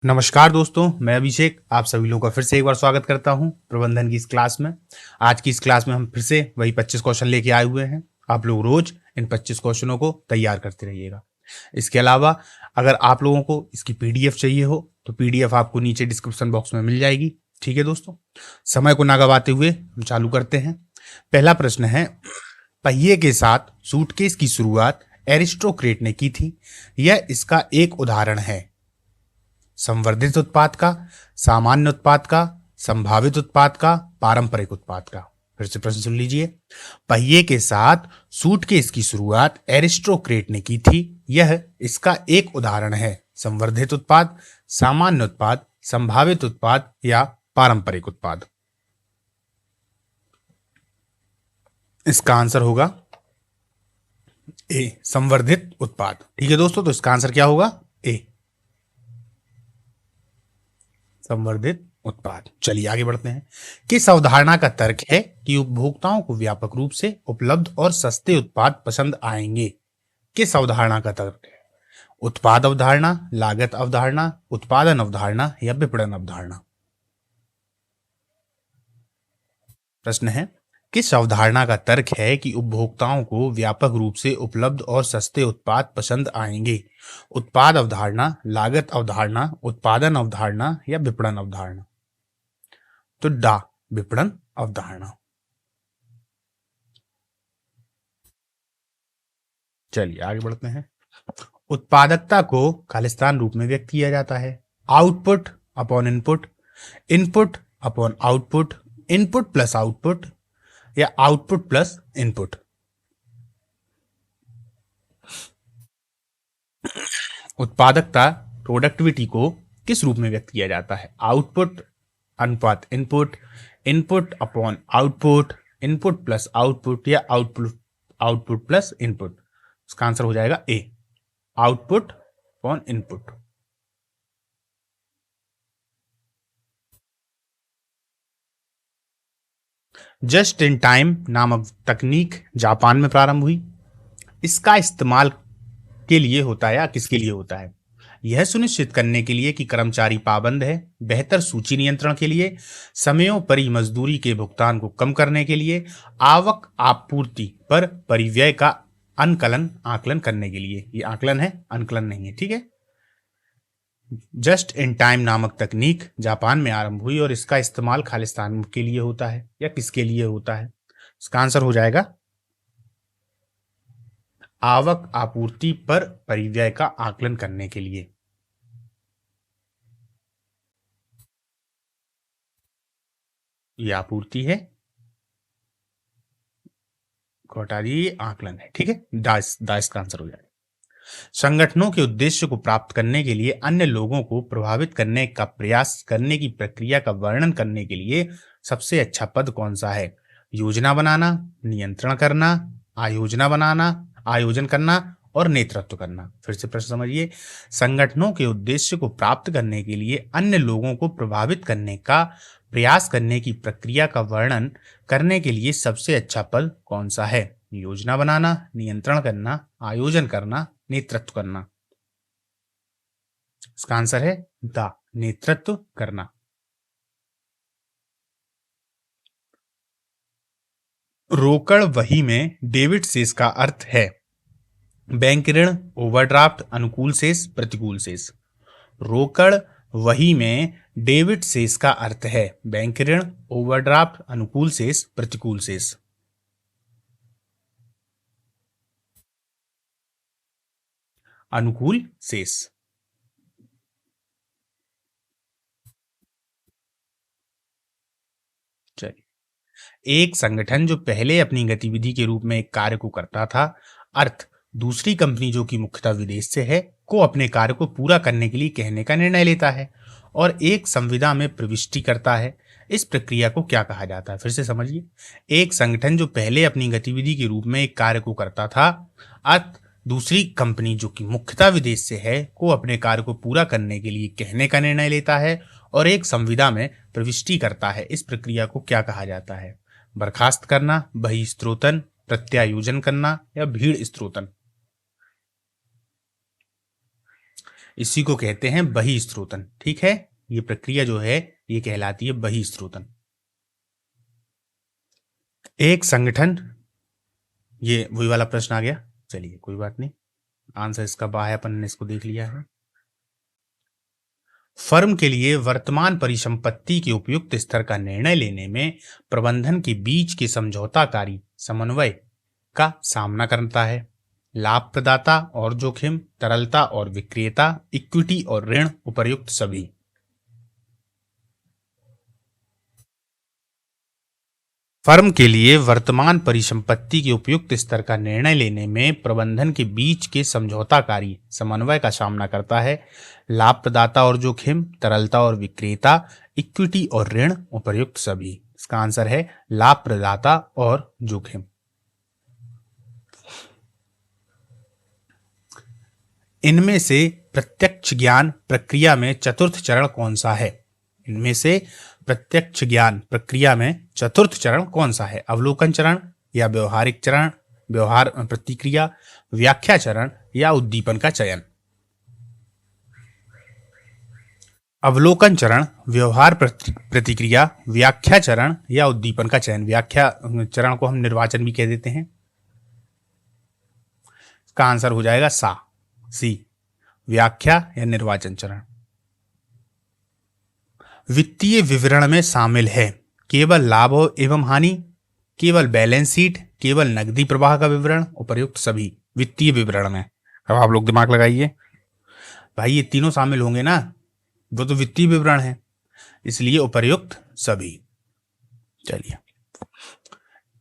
नमस्कार दोस्तों, मैं अभिषेक आप सभी लोगों का फिर से एक बार स्वागत करता हूं प्रबंधन की इस क्लास में। आज की इस क्लास में हम फिर से वही 25 क्वेश्चन लेके आए हुए हैं। आप लोग रोज इन 25 क्वेश्चनों को तैयार करते रहिएगा। इसके अलावा अगर आप लोगों को इसकी पीडीएफ चाहिए हो तो पीडीएफ आपको नीचे डिस्क्रिप्शन बॉक्स में मिल जाएगी। ठीक है दोस्तों, समय को ना गवाते हुए हम चालू करते हैं। पहला प्रश्न है, पहिए के साथ सूटकेस की शुरुआत एरिस्टोक्रेट ने की थी। यह इसका एक उदाहरण है। संवर्धित उत्पाद का, सामान्य उत्पाद का, संभावित उत्पाद का, पारंपरिक उत्पाद का। फिर से प्रश्न सुन लीजिए। पहिए के साथ सूटकेस की शुरुआत एरिस्टोक्रेट ने की थी। यह इसका एक उदाहरण है। संवर्धित उत्पाद, सामान्य उत्पाद, संभावित उत्पाद या पारंपरिक उत्पाद। इसका आंसर होगा ए, संवर्धित उत्पाद। ठीक है दोस्तों, तो इसका आंसर क्या होगा? ए, संवर्धित उत्पाद। चलिए आगे बढ़ते हैं। किस अवधारणा का तर्क है कि उपभोक्ताओं को व्यापक रूप से उपलब्ध और सस्ते उत्पाद पसंद आएंगे? किस अवधारणा का तर्क है? उत्पाद अवधारणा, लागत अवधारणा, उत्पादन अवधारणा या विपणन अवधारणा? प्रश्न है, किस अवधारणा का तर्क है कि उपभोक्ताओं को व्यापक रूप से उपलब्ध और सस्ते उत्पाद पसंद आएंगे? उत्पाद अवधारणा, लागत अवधारणा, उत्पादन अवधारणा या विपणन अवधारणा? तो डा, विपणन अवधारणा। चलिए आगे बढ़ते हैं। उत्पादकता को खालिस्तान रूप में व्यक्त किया जाता है। Output upon input, input upon output, input plus output या आउटपुट प्लस इनपुट? उत्पादकता, प्रोडक्टिविटी को किस रूप में व्यक्त किया जाता है? आउटपुट अनुपात input, input upon output, input plus output या आउटपुट आउटपुट प्लस इनपुट? इसका आंसर हो जाएगा A, output upon input. Just in time नामक तकनीक जापान में प्रारंभ हुई। इसका इस्तेमाल के लिए होता है या किसके लिए होता है? यह सुनिश्चित करने के लिए कि कर्मचारी पाबंद है, बेहतर सूची नियंत्रण के लिए, समयोपरि मजदूरी के भुगतान को कम करने के लिए, आवक आपूर्ति पर परिव्यय का आकलन करने के लिए। ये आकलन है, अंकलन नहीं है। ठीक है। जस्ट इन टाइम नामक तकनीक जापान में आरंभ हुई और इसका इस्तेमाल खालिस्तान के लिए होता है या किसके लिए होता है? इसका आंसर हो जाएगा आवक आपूर्ति पर परिव्यय का आकलन करने के लिए। ये आपूर्ति है, हटा दिए, आकलन है। ठीक है, दास का आंसर हो जाएगा। संगठनों के उद्देश्य को प्राप्त करने के लिए अन्य लोगों को प्रभावित करने का प्रयास करने की प्रक्रिया का वर्णन करने के लिए सबसे अच्छा पद कौन सा है? योजना बनाना, नियंत्रण करना, आयोजन करना और नेतृत्व करना। फिर से प्रश्न समझिए। संगठनों के उद्देश्य को प्राप्त करने के लिए अन्य लोगों को प्रभावित करने का प्रयास करने की प्रक्रिया का वर्णन करने के लिए सबसे अच्छा पद कौन सा है? योजना बनाना, नियंत्रण करना, आयोजन करना, नेतृत्व करना। इसका आंसर है द, नेतृत्व करना। रोकड़ वही में डेबिट शेष का अर्थ है बैंक ऋण, ओवरड्राफ्ट, अनुकूल शेष, प्रतिकूल शेष। रोकड़ वही में डेबिट शेष का अर्थ है बैंक ऋण, ओवरड्राफ्ट, अनुकूल शेष, प्रतिकूल शेष। अनुकूल शेष। चलिए, एक संगठन जो पहले अपनी गतिविधि के रूप में एक कार्य को करता था, अर्थ दूसरी कंपनी जो कि मुख्यतः विदेश से है, को अपने कार्य को पूरा करने के लिए कहने का निर्णय लेता है और एक संविदा में प्रविष्टि करता है। इस प्रक्रिया को क्या कहा जाता है? फिर से समझिए। एक संगठन जो पहले अपनी गतिविधि के रूप में एक कार्य को करता था, अर्थ दूसरी कंपनी जो कि मुख्यतः विदेश से है, को अपने कार्य को पूरा करने के लिए कहने का निर्णय लेता है और एक संविदा में प्रविष्टि करता है। इस प्रक्रिया को क्या कहा जाता है? बर्खास्त करना, बहिस्त्रोतन, प्रत्यायोजन करना या भीड़ स्त्रोतन? इसी को कहते हैं बहिस्त्रोतन। ठीक है, ये प्रक्रिया जो है ये कहलाती है बहिस्त्रोतन। एक संगठन, ये वही वाला प्रश्न आ गया, चलिए कोई बात नहीं, आंसर इसका बाह्य अपन ने इसको देख लिया है। फर्म के लिए वर्तमान परिसंपत्ति के उपयुक्त स्तर का निर्णय लेने में प्रबंधन के बीच के समझौताकारी समन्वय का सामना करता है। लाभप्रदाता और जोखिम, तरलता और विक्रेता, इक्विटी और ऋण, उपर्युक्त सभी। फर्म के लिए वर्तमान परिसंपत्ति के उपयुक्त स्तर का निर्णय लेने में प्रबंधन के बीच के समझौताकारी समन्वय का सामना करता है। लाभप्रदाता और जोखिम, तरलता और विक्रेता, इक्विटी और ऋण, उपर्युक्त सभी। इसका आंसर है लाभप्रदाता और जोखिम। इनमें से प्रत्यक्ष ज्ञान प्रक्रिया में चतुर्थ चरण कौन सा है? इनमें से प्रत्यक्ष ज्ञान प्रक्रिया में चतुर्थ चरण कौन सा है? अवलोकन चरण या व्यवहारिक चरण, व्यवहार प्रतिक्रिया, व्याख्या चरण या उद्दीपन का चयन? अवलोकन चरण, व्यवहार प्रतिक्रिया, व्याख्या चरण या उद्दीपन का चयन। व्याख्या चरण को हम निर्वाचन भी कह देते हैं। इसका आंसर हो जाएगा सी, व्याख्या या निर्वाचन चरण। वित्तीय विवरण में शामिल है केवल लाभ एवं हानि, केवल बैलेंस शीट, केवल नकदी प्रवाह का विवरण, उपर्युक्त सभी। वित्तीय विवरण में अब आप लोग दिमाग लगाइए भाई, ये तीनों शामिल होंगे ना, वो तो वित्तीय विवरण है, इसलिए उपर्युक्त सभी। चलिए,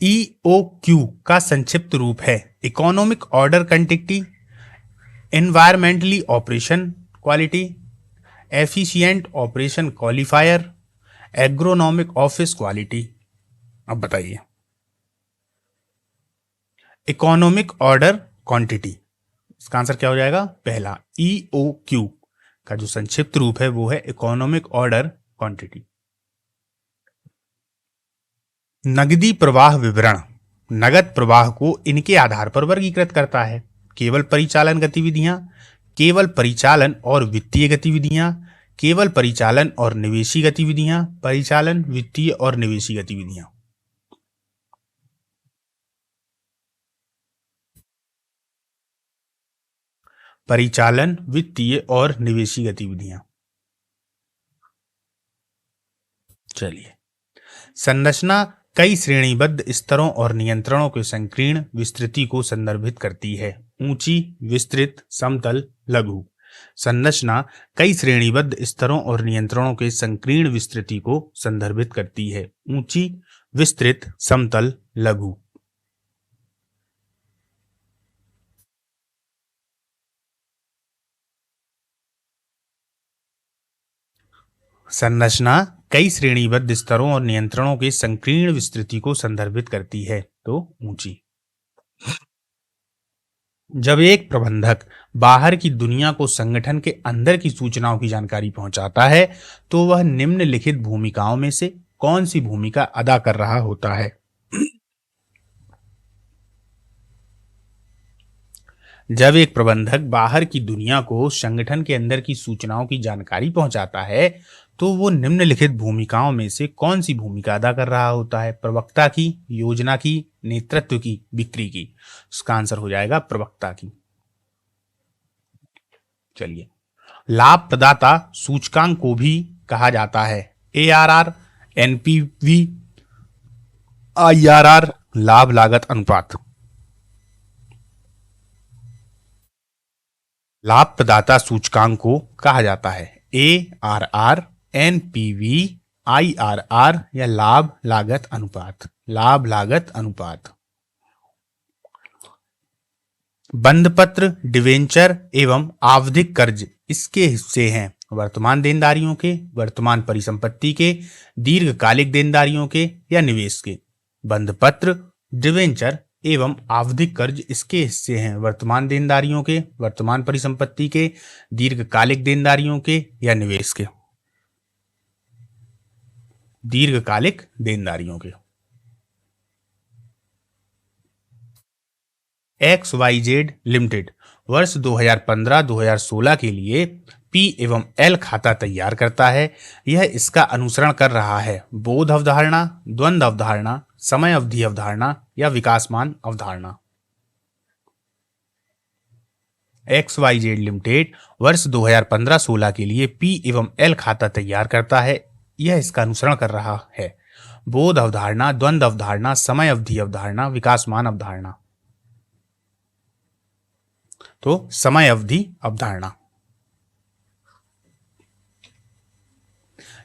EOQ का संक्षिप्त रूप है economic order quantity, environmentally operation quality, efficient operation qualifier, agronomic office quality. अब बताइए, इकोनॉमिक ऑर्डर क्वांटिटी, इसका आंसर क्या हो जाएगा? पहला। EOQ का जो संक्षिप्त रूप है वो है इकोनॉमिक ऑर्डर क्वांटिटी। नगदी प्रवाह विवरण नगद प्रवाह को इनके आधार पर वर्गीकृत करता है। केवल परिचालन गतिविधियां, केवल परिचालन और वित्तीय गतिविधियां, केवल परिचालन और निवेशी गतिविधियां, परिचालन, वित्तीय और निवेशी गतिविधियां। परिचालन, वित्तीय और निवेशी गतिविधियां। चलिए, संरचना कई श्रेणीबद्ध स्तरों और नियंत्रणों के संकीर्ण विस्तृति को संदर्भित करती है। ऊंची, विस्तृत, समतल, लघु। संरचना कई श्रेणीबद्ध स्तरों और नियंत्रणों के संकीर्ण विस्तृति को संदर्भित करती है। ऊंची, विस्तृत, समतल, लघु। संरचना कई श्रेणीबद्ध स्तरों और नियंत्रणों के संकीर्ण विस्तृति को संदर्भित करती है, तो ऊंची। जब एक प्रबंधक बाहर की दुनिया को संगठन के अंदर की सूचनाओं की जानकारी पहुंचाता है तो वह निम्नलिखित भूमिकाओं में से कौन सी भूमिका अदा कर रहा होता है? जब एक प्रबंधक बाहर की दुनिया को संगठन के अंदर की सूचनाओं की जानकारी पहुंचाता है तो वो निम्नलिखित भूमिकाओं में से कौन सी भूमिका अदा कर रहा होता है? प्रवक्ता की, योजना की, नेतृत्व की, बिक्री की। उसका आंसर हो जाएगा प्रवक्ता की। चलिए, लाभ प्रदाता सूचकांक को भी कहा जाता है ARR, NPV, IRR, लाभ लागत अनुपात। लाभ प्रदाता सूचकांक को कहा जाता है ARR, NPV, IRR या लाभ लागत अनुपात। लाभ लागत अनुपात। बंधपत्र, डिवेंचर एवं आवधिक कर्ज इसके हिस्से हैं वर्तमान देनदारियों के, वर्तमान परिसंपत्ति के, दीर्घकालिक देनदारियों के या निवेश के। बंधपत्र, डिवेंचर एवं आवधिक कर्ज इसके हिस्से हैं वर्तमान देनदारियों के, वर्तमान परिसंपत्ति के, दीर्घकालिक देनदारियों के या निवेश के। दीर्घकालिक देनदारियों के। XYZ लिमिटेड वर्ष 2015-2016 के लिए पी एवं एल खाता तैयार करता है, यह इसका अनुसरण कर रहा है बोध अवधारणा, द्वंद्व अवधारणा, समय अवधि अवधारणा या विकासमान अवधारणा। XYZ लिमिटेड वर्ष 2015-16 के लिए पी एवं एल खाता तैयार करता है, यह इसका अनुसरण कर रहा है बोध अवधारणा, द्वंद्व अवधारणा, समय अवधि अवधारणा, विकासमान अवधारणा। तो समय अवधि अवधारणा।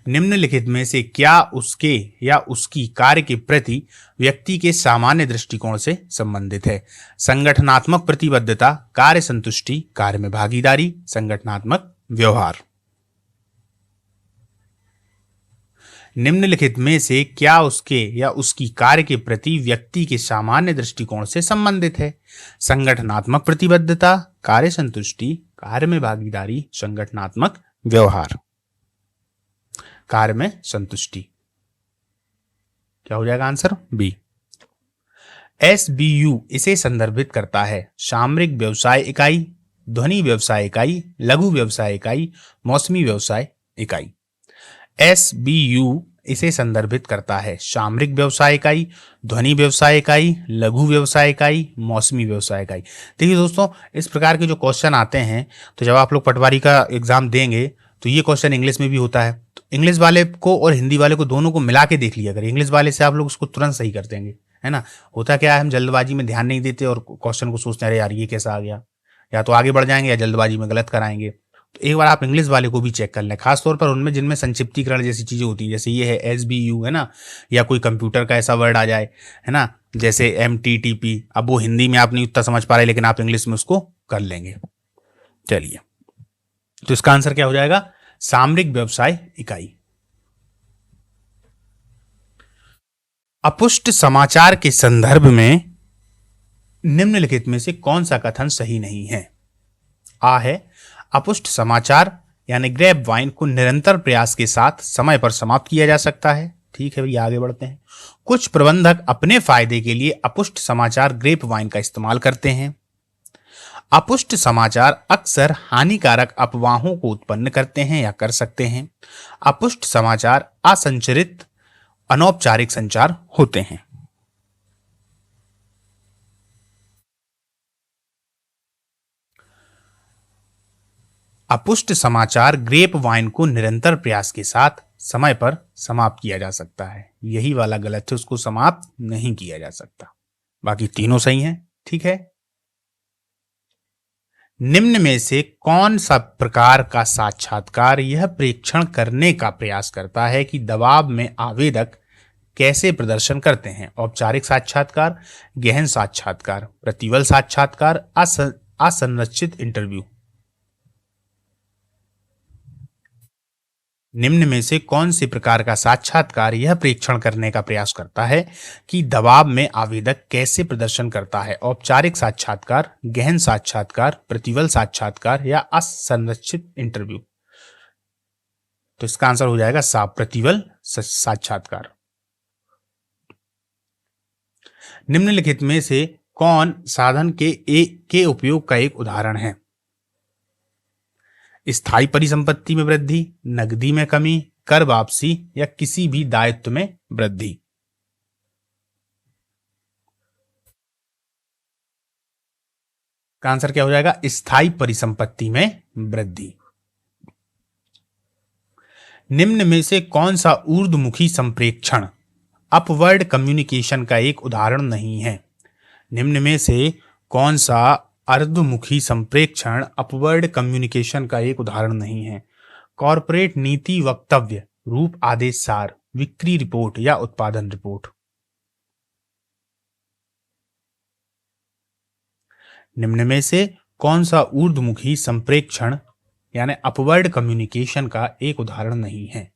निम्नलिखित में से क्या उसके या उसकी कार्य के प्रति व्यक्ति के सामान्य दृष्टिकोण से संबंधित है? संगठनात्मक प्रतिबद्धता, कार्य संतुष्टि, कार्य में भागीदारी, संगठनात्मक व्यवहार। निम्नलिखित में से क्या उसके या उसकी कार्य के प्रति व्यक्ति के सामान्य दृष्टिकोण से संबंधित है? संगठनात्मक प्रतिबद्धता, कार्य संतुष्टि, कार्य में भागीदारी, संगठनात्मक व्यवहार। कार्य में संतुष्टि। क्या हो जाएगा आंसर? बी। SBU इसे संदर्भित करता है सामरिक व्यवसाय इकाई, ध्वनि व्यवसाय इकाई, लघु व्यवसाय इकाई, मौसमी व्यवसाय इकाई। SBU इसे संदर्भित करता है सामरिक व्यवसाय इकाई, ध्वनि व्यवसाय इकाई, लघु व्यवसाय इकाई, मौसमी व्यवसाय इकाई। देखिए दोस्तों, इस प्रकार के जो क्वेश्चन आते हैं, तो जब आप लोग पटवारी का एग्जाम देंगे तो ये क्वेश्चन इंग्लिश में भी होता है। तो इंग्लिश वाले को और हिंदी वाले को दोनों को मिला के देख लिया करें। इंग्लिश वाले से आप लोग उसको तुरंत सही कर देंगे, है ना। होता क्या है, हम जल्दबाजी में ध्यान नहीं देते और क्वेश्चन को सोचते हैं अरे यार ये कैसा आ गया, या तो आगे बढ़ जाएंगे या जल्दबाजी में गलत कराएंगे। तो एक बार आप इंग्लिश वाले को भी चेक कर लें, खासतौर पर उनमें जिनमें संक्षिप्तीकरण जैसी चीजें होती हैं, जैसे ये है SBU, है ना, या कोई कंप्यूटर का ऐसा वर्ड आ जाए, है ना, जैसे MTTP। अब वो हिंदी में आप नहीं उतना समझ पा रहे, लेकिन आप इंग्लिश में उसको कर लेंगे। चलिए, तो इसका आंसर क्या हो जाएगा? सामरिक व्यवसाय इकाई। अपुष्ट समाचार के संदर्भ में निम्नलिखित में से कौन सा कथन सही नहीं है? आ है, अपुष्ट समाचार यानी ग्रेप वाइन को निरंतर प्रयास के साथ समय पर समाप्त किया जा सकता है। ठीक है भैया, आगे बढ़ते हैं। कुछ प्रबंधक अपने फायदे के लिए अपुष्ट समाचार ग्रेप वाइन का इस्तेमाल करते हैं। अपुष्ट समाचार अक्सर हानिकारक अफवाहों को उत्पन्न करते हैं या कर सकते हैं। अपुष्ट समाचार असंरचित अनौपचारिक संचार होते हैं। अपुष्ट समाचार ग्रेप वाइन को निरंतर प्रयास के साथ समय पर समाप्त किया जा सकता है। यही वाला गलत है, उसको समाप्त नहीं किया जा सकता। बाकी तीनों सही हैं। ठीक है, निम्न में से कौन सा प्रकार का साक्षात्कार यह प्रेक्षण करने का प्रयास करता है कि दबाव में आवेदक कैसे प्रदर्शन करते हैं? औपचारिक साक्षात्कार, गहन साक्षात्कार, प्रतिबल साक्षात्कार, असंरचित इंटरव्यू। निम्न में से कौन से प्रकार का साक्षात्कार यह प्रेक्षण करने का प्रयास करता है कि दबाव में आवेदक कैसे प्रदर्शन करता है? औपचारिक साक्षात्कार, गहन साक्षात्कार, प्रतिबल साक्षात्कार या असंरचित इंटरव्यू। तो इसका आंसर हो जाएगा प्रतिबल साक्षात्कार। निम्नलिखित में से कौन साधन के उपयोग का एक उदाहरण है? स्थायी परिसंपत्ति में वृद्धि, नकदी में कमी, कर वापसी या किसी भी दायित्व में वृद्धि। का आंसर क्या हो जाएगा? स्थायी परिसंपत्ति में वृद्धि। निम्न में से कौन सा ऊर्ध्वमुखी संप्रेक्षण अपवर्ड कम्युनिकेशन का एक उदाहरण नहीं है? निम्न में से कौन सा अर्धमुखी संप्रेक्षण अपवर्ड कम्युनिकेशन का एक उदाहरण नहीं है? कॉर्पोरेट नीति वक्तव्य, रूप आदेश सार, बिक्री रिपोर्ट या उत्पादन रिपोर्ट। निम्न में से कौन सा ऊर्ध्वमुखी संप्रेक्षण यानी अपवर्ड कम्युनिकेशन का एक उदाहरण नहीं है?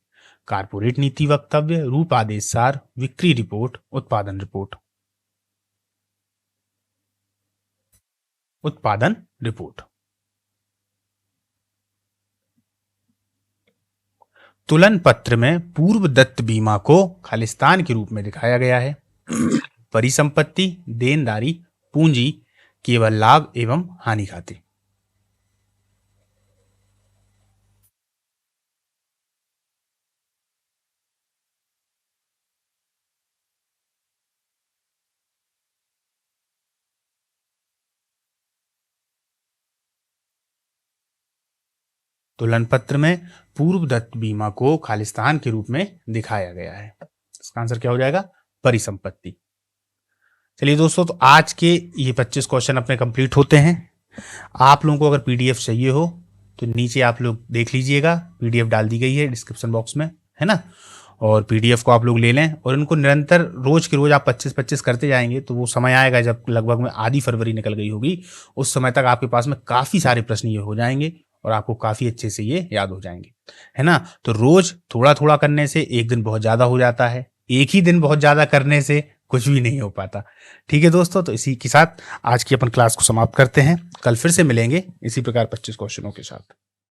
कॉर्पोरेट नीति वक्तव्य, रूप आदेश सार, बिक्री रिपोर्ट, उत्पादन रिपोर्ट। उत्पादन रिपोर्ट। तुलन पत्र में पूर्व दत्त बीमा को खालिस्तान के रूप में दिखाया गया है। परिसंपत्ति, देनदारी, पूंजी, केवल लाभ एवं हानि खाते। तुलन पत्र में पूर्व दत्त बीमा को खालिस्तान के रूप में दिखाया गया है। इसका आंसर क्या हो जाएगा? परिसंपत्ति। चलिए दोस्तों, तो आज के ये 25 क्वेश्चन अपने कंप्लीट होते हैं। आप लोगों को अगर पीडीएफ चाहिए हो तो नीचे आप लोग देख लीजिएगा, पीडीएफ डाल दी गई है डिस्क्रिप्शन बॉक्स में, है ना। और पीडीएफ को आप लोग ले लें और इनको निरंतर रोज के रोज आप 25-25 करते जाएंगे तो वो समय आएगा जब लगभग में आधी फरवरी निकल गई होगी, उस समय तक आपके पास में काफ़ी सारे प्रश्न ये हो जाएंगे और आपको काफ़ी अच्छे से ये याद हो जाएंगे, है ना। तो रोज थोड़ा थोड़ा करने से एक दिन बहुत ज़्यादा हो जाता है, एक ही दिन बहुत ज़्यादा करने से कुछ भी नहीं हो पाता। ठीक है दोस्तों, तो इसी के साथ आज की अपन क्लास को समाप्त करते हैं। कल फिर से मिलेंगे इसी प्रकार 25 क्वेश्चनों के साथ।